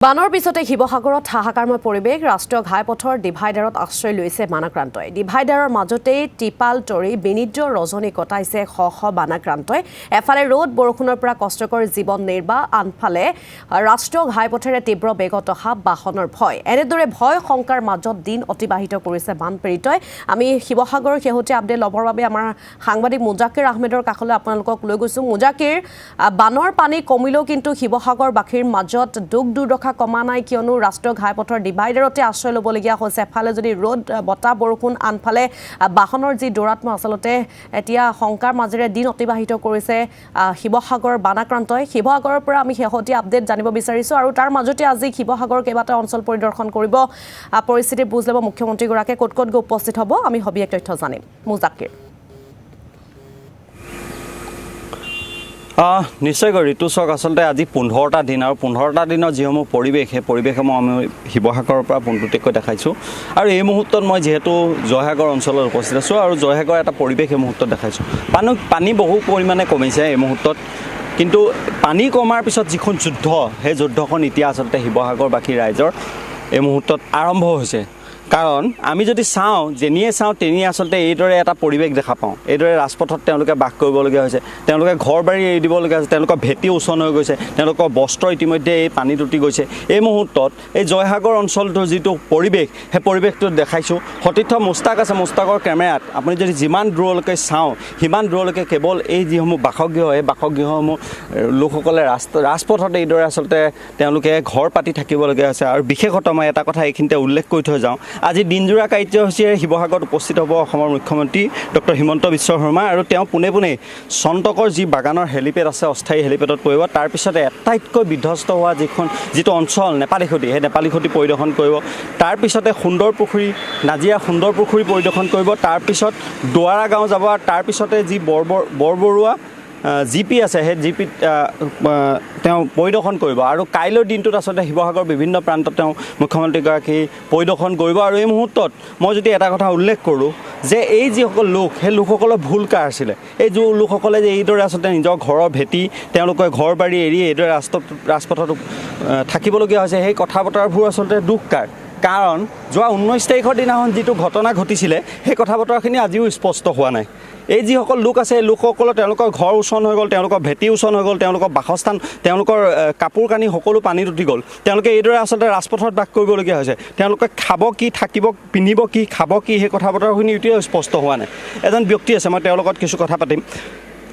বানৰ পিছতে শিৱসাগৰত হাহাকাৰময় পৰিৱেশ ৰাষ্ট্ৰীয় ঘাইপথৰ ডিভাইডাৰত আশ্ৰয় লৈছে বানাক্ৰান্তই ডিভাইডাৰৰ মাজতেই টিপাল তৰি বিনিদ্ৰ ৰজনী কটাইছে শ শ বানাক্ৰান্তই এফালে ৰ'দ বৰষুণৰ পৰা কষ্টকৰ জীৱন নিৰ্বাহ আনফালে ৰাষ্ট্ৰীয় ঘাইপথেৰে তীব্ৰ বেগত অহা বাহনৰ ভয় এনেদৰে ভয় শংকাৰ মাজত দিন অতিবাহিত কৰিছে বানপীড়িতই আমি শিৱসাগৰৰ শেহতীয়া আপডেট ল'বৰ বাবে আমাৰ সাংবাদিক মুজাকিৰ আহমেদৰ কাষলৈ আপোনালোকক লৈ গৈছো মুজাকিৰ বানৰ পানী কমিলেও কিন্তু শিৱসাগৰবাসীৰ মাজত দুখ দুৰ্দশা কমা নাই কিয়নো ৰাষ্ট্ৰীয় ঘাইপথৰ ডিভাইডাৰতে আশ্ৰয় ল'বলগীয়া হৈছে এফালে যদি ৰ'দ বতাহ বৰষুণ আনফালে বাহনৰ যি দৌৰাত্ম আচলতে এতিয়া শংকাৰ মাজেৰে দিন অতিবাহিত কৰিছে শিৱসাগৰ বানাক্ৰান্তই শিৱসাগৰৰ পৰা আমি শেহতীয়া আপডেট জানিব বিচাৰিছো আৰু তাৰ মাজতে আজি শিৱসাগৰ কেইবাটা অঞ্চল পৰিদৰ্শন কৰিব পৰিস্থিতিৰ বুজ ল'ব মুখ্যমন্ত্ৰীগৰাকীয়ে ক'ত ক'ত গৈ উপস্থিত হ'ব আমি সবিশেষ তথ্য জানিম মুজাকিৰ নিশ্চয়কৈ ঋতু চক আচলতে আজি 15টা দিন আৰু 15টা দিনৰ যিসমূহ পৰিৱেশ সেই পৰিৱেশসমূহ আমি শিৱসাগৰৰ পৰা পোনপটীয়াকৈ দেখাইছোঁ আৰু এই মুহূৰ্তত মই যিহেতু জয়সাগৰ অঞ্চলত উপস্থিত আছোঁ আৰু জয়সাগৰৰ এটা পৰিৱেশ এই মুহূৰ্তত দেখাইছোঁ পানী বহু পৰিমাণে কমিছে এই মুহূৰ্তত কিন্তু পানী কমাৰ পিছত যিখন যুদ্ধ সেই যুদ্ধখন এতিয়া আচলতে শিৱসাগৰবাসী ৰাইজৰ এই মুহূৰ্তত আৰম্ভ হৈছে কাৰণ আমি যদি চাওঁ যেনিয়ে চাওঁ তেনিয়ে আচলতে এইদৰে এটা পৰিৱেশ দেখা পাওঁ এইদৰে ৰাজপথত তেওঁলোকে বাস কৰিবলগীয়া হৈছে তেওঁলোকে ঘৰ বাৰী এৰি দিবলগীয়া হৈছে তেওঁলোকৰ ভেটি উচন হৈ গৈছে তেওঁলোকৰ বস্ত্ৰ ইতিমধ্যে এই পানীত উটি গৈছে এই মুহূৰ্তত এই জয়সাগৰ অঞ্চলটোৰ যিটো পৰিৱেশ সেই পৰিৱেশটো দেখাইছোঁ সতীৰ্থ মুস্তাক আছে মুস্তাকৰ কেমেৰাত আপুনি যদি যিমান দূৰলৈকে চাওঁ সিমান দূৰলৈকে কেৱল এই যিসমূহ বাসগৃহ এই বাসগৃহসমূহ লোকসকলে ৰাজপথত এইদৰে আচলতে তেওঁলোকে ঘৰ পাতি থাকিবলগীয়া হৈছে আৰু বিশেষতঃ মই এটা কথা এইখিনিতে উল্লেখ কৰি থৈ যাওঁ আজি দিনজোৰা কাৰ্যসূচীৰে শিৱসাগৰত উপস্থিত হ'ব অসমৰ মুখ্যমন্ত্ৰী ডক্টৰ হিমন্ত বিশ্ব শৰ্মা আৰু তেওঁ পোনে পোনে চন্তকৰ যি বাগানৰ হেলিপেড আছে অস্থায়ী হেলিপেডত পৰিব তাৰপিছতে আটাইতকৈ বিধ্বস্ত হোৱা যিটো অঞ্চল নেপালী খুঁটি সেই নেপালী খুঁটি পৰিদৰ্শন কৰিব তাৰপিছতে সুন্দৰ পুখুৰী নাজিৰা সুন্দৰ পুখুৰী পৰিদৰ্শন কৰিব তাৰপিছত দুৱাৰা গাঁও যাব আৰু তাৰপিছতে যি বৰবৰুৱা জিপি আছে সেই জিপিত তেওঁ পৰিদৰ্শন কৰিব আৰু কাইলৈৰ দিনটোত আচলতে শিৱসাগৰৰ বিভিন্ন প্ৰান্তত তেওঁ মুখ্যমন্ত্ৰীগৰাকী পৰিদৰ্শন কৰিব আৰু এই মুহূৰ্তত মই যদি এটা কথা উল্লেখ কৰোঁ যে এই যিসকল লোক সেই লোকসকলৰ ভুল কাৰ আছিলে এই লোকসকলে যে এইদৰে আচলতে নিজৰ ঘৰৰ ভেটি তেওঁলোকে ঘৰ বাৰী এৰি এইদৰে ৰাজপথত থাকিবলগীয়া হৈছে সেই কথা বতৰাবোৰ আচলতে দুখ কাৰ কাৰণ যোৱা 19 তাৰিখৰ দিনাখন যিটো ঘটনা ঘটিছিলে সেই কথা বতৰাখিনি আজিও স্পষ্ট হোৱা নাই এই যিসকল লোক আছে এই লোকসকলৰ তেওঁলোকৰ ঘৰ উচন হৈ গ'ল তেওঁলোকৰ ভেটি উচন হৈ গ'ল তেওঁলোকৰ বাসস্থান তেওঁলোকৰ কাপোৰ কানি সকলো পানীত উটি গ'ল তেওঁলোকে এইদৰে আচলতে ৰাজপথত বাস কৰিবলগীয়া হৈছে তেওঁলোকে খাব কি থাকিব পিন্ধিব কি খাব কি সেই কথা বতৰাখিনি এতিয়াও স্পষ্ট হোৱা নাই এজন ব্যক্তি আছে মই তেওঁৰ লগত কিছু কথা পাতিম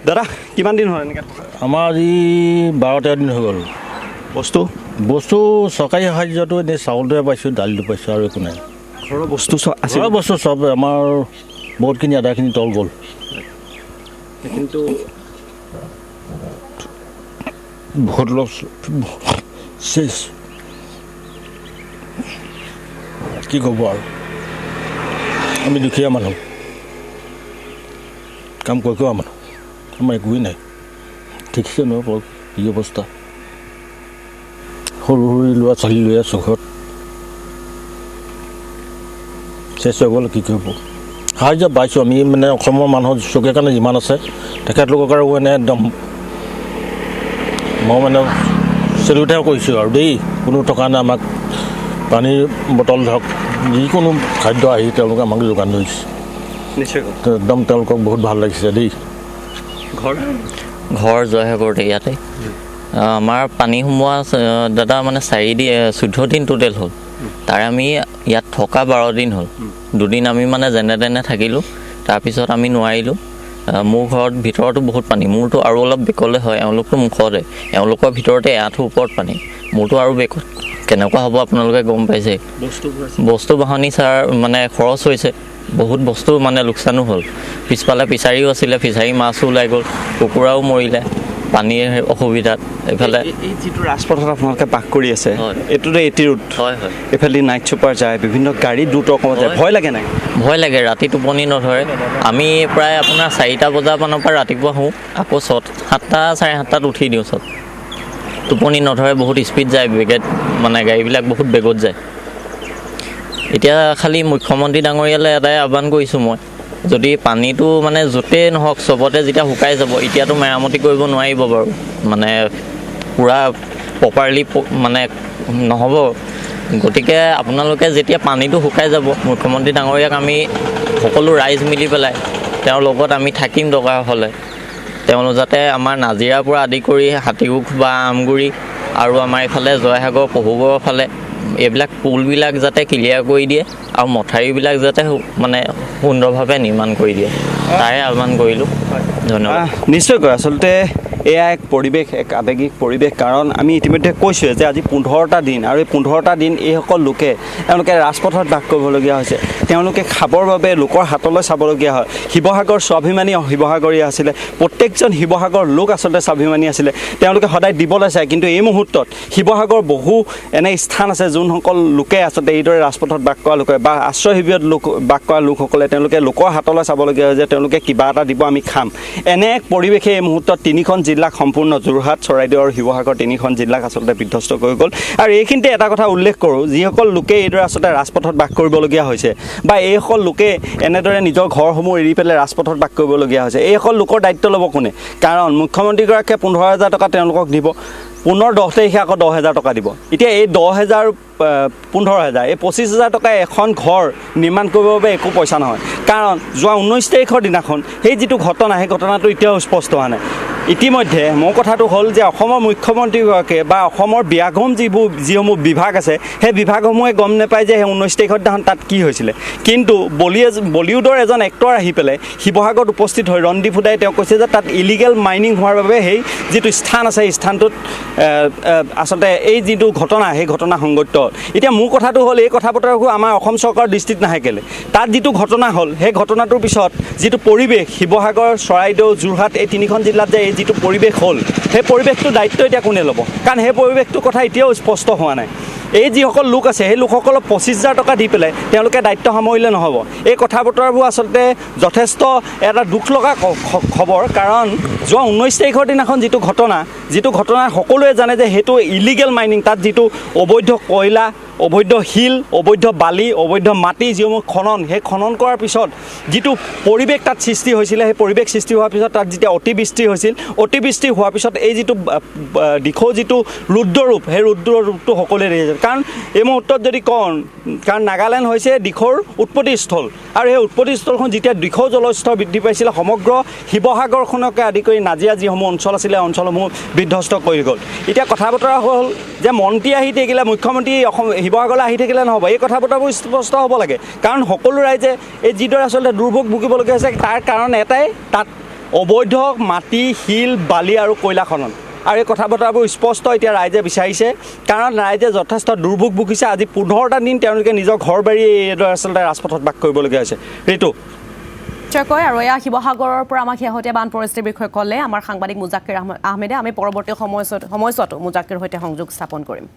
দাদা কিমান দিন হ'ল এনেকৈ আমাৰ আজি 12-13 দিন হৈ গ'ল বস্তু চৰকাৰী সাহায্যটো এনেই চাউলটোৱে পাইছোঁ দালিটো পাইছোঁ আৰু একো নাই ঘৰৰ বস্তু আছে ঘৰৰ বস্তু চব আমাৰ বহুতখিনি আদাখিনি তল গ'ল কিন্তু বহুত লছ শেষ কি ক'ব আৰু আমি দুখীয়া মানুহ কাম কৰি খোৱা মানুহ আমাৰ একোৱেই নাই ঠিকছে নহয় কি অৱস্থা সৰু সৰু ল'ৰা ছোৱালী লৈ আছোঁ ঘৰত চেষ্টা হৈ গ'ল কি কৰিব সাহায্য পাইছোঁ আমি মানে অসমৰ মানুহৰ চকুৰ কাৰণে যিমান আছে তেখেতলোকক আৰু মানে একদম মই মানে চেলুটহে কৰিছোঁ আৰু দেই কোনো থকা নাই আমাক পানীৰ বটল ধৰক যিকোনো খাদ্য আহি তেওঁলোকে আমাক যোগান ধৰিছে নিশ্চয় একদম তেওঁলোকক বহুত ভাল লাগিছে দেই ঘৰ জয়সাগৰতে ইয়াতে আমাৰ পানী সোমোৱা দাদা মানে 14 দিন টোটেল হ'ল তাৰে আমি ইয়াত থকা 12 দিন হ'ল 2 দিন আমি মানে যেনে তেনে থাকিলোঁ তাৰপিছত আমি নোৱাৰিলোঁ মোৰ ঘৰত ভিতৰতো বহুত পানী মোৰতো আৰু অলপ বেকলে হয় এওঁলোকতো মুখতে এওঁলোকৰ ভিতৰতে এআঁঠু ওপৰত পানী মোৰতো আৰু বেকত কেনেকুৱা হ'ব আপোনালোকে গম পাইছে বস্তু বাহনি ছাৰ মানে খৰচ হৈছে বহুত বস্তু মানে লোকচানো হ'ল পিছফালে ফিচাৰীও আছিলে ফিচাৰী মাছো ওলাই গ'ল কুকুৰাও মৰিলে পানীৰ অসুবিধাত এইফালে এই যিটো ৰাজপথত আপোনালোকে বাস কৰি আছে এইটোতে এটি ৰুট হয় এইফালে নাইট চুপাৰ যায় বিভিন্ন গাড়ী দ্ৰুত কমত যায় ভয় লাগে নাই ভয় লাগে ৰাতি টোপনি নধৰে আমি প্ৰায় আপোনাৰ 4টা বজামানৰ পৰা ৰাতিপুৱা শুওঁ আকৌ 7টা 7:30টাত উঠি দিওঁ চব টোপনি নধৰে বহুত স্পীড যায় বেগত মানে গাড়ীবিলাক বহুত বেগত যায় এতিয়া খালি মুখ্যমন্ত্ৰী ডাঙৰীয়ালৈ এটাই আহ্বান কৰিছোঁ মই যদি পানীটো মানে য'তেই নহওক চবতে যেতিয়া শুকাই যাব এতিয়াতো মেৰামতি কৰিব নোৱাৰিব বাৰু মানে পুৰা প্ৰপাৰলি মানে নহ'ব। গতিকে আপোনালোকে যেতিয়া পানীটো শুকাই যাব, মুখ্যমন্ত্ৰী ডাঙৰীয়াক আমি সকলো ৰাইজ মিলি পেলাই তেওঁৰ লগত আমি থাকিম দৰকাৰ হ'লে। তেওঁলোক যাতে আমাৰ নাজিৰাৰ পৰা আদি কৰি হাতীউখ বা আমগুৰি আৰু আমাৰ এইফালে জয়সাগৰ পহুগড়ৰ ফালে এইবিলাক পুলবিলাক যাতে ক্লিয়াৰ কৰি দিয়ে আৰু মথাউৰিবিলাক যাতে মানে সুন্দৰভাৱে নিৰ্মাণ কৰি দিয়ে, তাৰে আহ্বান কৰিলোঁ। ধন্যবাদ। নিশ্চয়কৈ আচলতে এয়া এক পৰিৱেশ, এক আৱেগিক পৰিৱেশ। কাৰণ আমি ইতিমধ্যে কৈছোঁৱে যে আজি 15টা দিন, আৰু এই 15টা দিন এইসকল লোকে তেওঁলোকে ৰাজপথত বাস কৰিবলগীয়া হৈছে। তেওঁলোকে খাবৰ বাবে লোকৰ হাতলৈ চাবলগীয়া হয়। শিৱসাগৰ স্বাভিমানী শিৱসাগৰীয়া আছিলে, প্ৰত্যেকজন শিৱসাগৰ লোক আচলতে স্বাভিমানী আছিলে। তেওঁলোকে সদায় দিবলৈ চায়, কিন্তু এই মুহূৰ্তত শিৱসাগৰ বহু এনে স্থান আছে যোনসকল লোকে আচলতে এইদৰে ৰাজপথত বাস কৰা লোকে বা আশ্ৰয় শিবিৰত বাস কৰা লোকসকলে তেওঁলোকে লোকৰ হাতলৈ চাবলগীয়া হয় যে তেওঁলোকে কিবা এটা দিব, আমি খাম। এনে এক পৰিৱেশে এই মুহূৰ্তত 3খন জিলাক সম্পূৰ্ণ যোৰহাট, চৰাইদেউ আৰু শিৱসাগৰ 3খন জিলাক আচলতে বিধ্বস্ত কৰি গ'ল। আৰু এইখিনিতে এটা কথা উল্লেখ কৰোঁ, যিসকল লোকে এইদৰে আচলতে ৰাজপথত বাস কৰিবলগীয়া হৈছে বা এইসকল লোকে এনেদৰে নিজৰ ঘৰসমূহ এৰি পেলাই ৰাজপথত বাস কৰিবলগীয়া হৈছে, এইসকল লোকৰ দায়িত্ব ল'ব কোনে? কাৰণ মুখ্যমন্ত্ৰীগৰাকীয়ে 15,000 টকা তেওঁলোকক দিব, পুনৰ 10 তাৰিখে আকৌ 10,000 টকা দিব। এতিয়া এই 10,000 15,000 এই 25,000 টকাই এখন ঘৰ নিৰ্মাণ কৰিবৰ বাবে একো পইচা নহয়। কাৰণ যোৱা 19 তাৰিখৰ দিনাখন সেই যিটো ঘটনা, সেই ঘটনাটো এতিয়াও স্পষ্ট হোৱা নাই। ইতিমধ্যে মোৰ কথাটো হ'ল যে অসমৰ মুখ্যমন্ত্ৰীগৰাকীয়ে বা অসমৰ ব্যাগম যিসমূহ বিভাগ আছে, সেই বিভাগসমূহে গম নাপায় যে সেই 19 তাৰিখৰ দিনাখন তাত কি হৈছিলে। কিন্তু বলিউডৰ এজন এক্টৰ আহি পেলাই শিৱসাগৰত উপস্থিত হৈ ৰণদীপ হুদাই তেওঁ কৈছে যে তাত ইলিগেল মাইনিং হোৱাৰ বাবে সেই যিটো স্থান আছে, সেই স্থানটোত আচলতে এই যিটো ঘটনা, সেই ঘটনা সংঘটিত হ'ল। এতিয়া মোৰ কথাটো হ'ল, এই কথা বতৰাবোৰ আমাৰ অসম চৰকাৰৰ দৃষ্টিত নাহে কেলে? তাত যিটো ঘটনা হ'ল, সেই ঘটনাটোৰ পিছত যিটো পৰিৱেশ শিৱসাগৰ, চৰাইদেউ, যোৰহাট এই 3খন জিলাত যে এই যিটো পৰিৱেশ হ'ল, সেই পৰিৱেশটোৰ দায়িত্ব এতিয়া কোনে ল'ব? কাৰণ সেই পৰিৱেশটোৰ কথা এতিয়াও স্পষ্ট হোৱা নাই। এই যিসকল লোক আছে, সেই লোকসকলক 25,000 টকা দি পেলাই তেওঁলোকে দায়িত্ব সামৰিলে নহ'ব। এই কথা বতৰাবোৰ আচলতে যথেষ্ট এটা দুখ লগা খবৰ। কাৰণ যোৱা 19 তাৰিখৰ দিনাখন যিটো ঘটনা সকলোৱে জানে যে সেইটো ইলিগেল মাইনিং, তাত যিটো অবৈধ কয়লা, অবৈধ শিল, অবৈধ বালি, অবৈধ মাটি যিসমূহ খনন, সেই খনন কৰাৰ পিছত যিটো পৰিৱেশ তাত সৃষ্টি হৈছিলে, সেই পৰিৱেশ সৃষ্টি হোৱাৰ পিছত তাত যেতিয়া অতিবৃষ্টি হৈছিল, অতিবৃষ্টি হোৱাৰ পিছত এই যিটো দিখৌ যিটো ৰুদ্ৰৰূপ, সেই ৰুদ্ৰৰূপটো সকলোৱে দেখিছে। কাৰণ এই মুহূৰ্তত যদি কওঁ, কাৰণ নাগালেণ্ড হৈছে দিখৌৰ উৎপত্তিস্থল, আৰু সেই উৎপত্তিস্থলখন যেতিয়া দিখৌ জলস্তৰ বৃদ্ধি পাইছিলে, সমগ্ৰ শিৱসাগৰখনকে আদি কৰি নাজিৰা যিসমূহ অঞ্চল আছিলে, অঞ্চলসমূহ বিধ্বস্ত কৰি গ'ল। এতিয়া কথা বতৰা হ'ল যে মন্ত্ৰী আহি থাকিলে, মুখ্যমন্ত্ৰী শিৱসাগৰলৈ আহি থাকিলে নহ'ব, এই কথা বতৰাবোৰ স্পষ্ট হ'ব লাগে। কাৰণ সকলো ৰাইজে এই যিদৰে আচলতে দুৰ্ভোগ ভুগিবলগীয়া হৈছে, তাৰ কাৰণ এটাই, তাত অবৈধ মাটি, শিল, বালি আৰু কয়লা খনন। আৰু এই কথা বতৰাবোৰ স্পষ্ট এতিয়া ৰাইজে বিচাৰিছে, কাৰণ ৰাইজে যথেষ্ট দুৰ্ভোগ ভুগিছে। আজি 15টা দিন তেওঁলোকে নিজৰ ঘৰ বাৰী এইদৰে আচলতে ৰাজপথত বাস কৰিবলগীয়া হৈছে। ঋতু নিশ্চয়কৈ। আৰু এয়া শিৱসাগৰৰ পৰা আমাক শেহতীয়া বান পৰিস্থিতিৰ বিষয়ে ক'লে আমাৰ সাংবাদিক মুজাক্কিৰ আহমেদে। আমি পৰৱৰ্তী সময়ছোৱাতো মুজাক্কিৰ সৈতে সংযোগ স্থাপন কৰিম।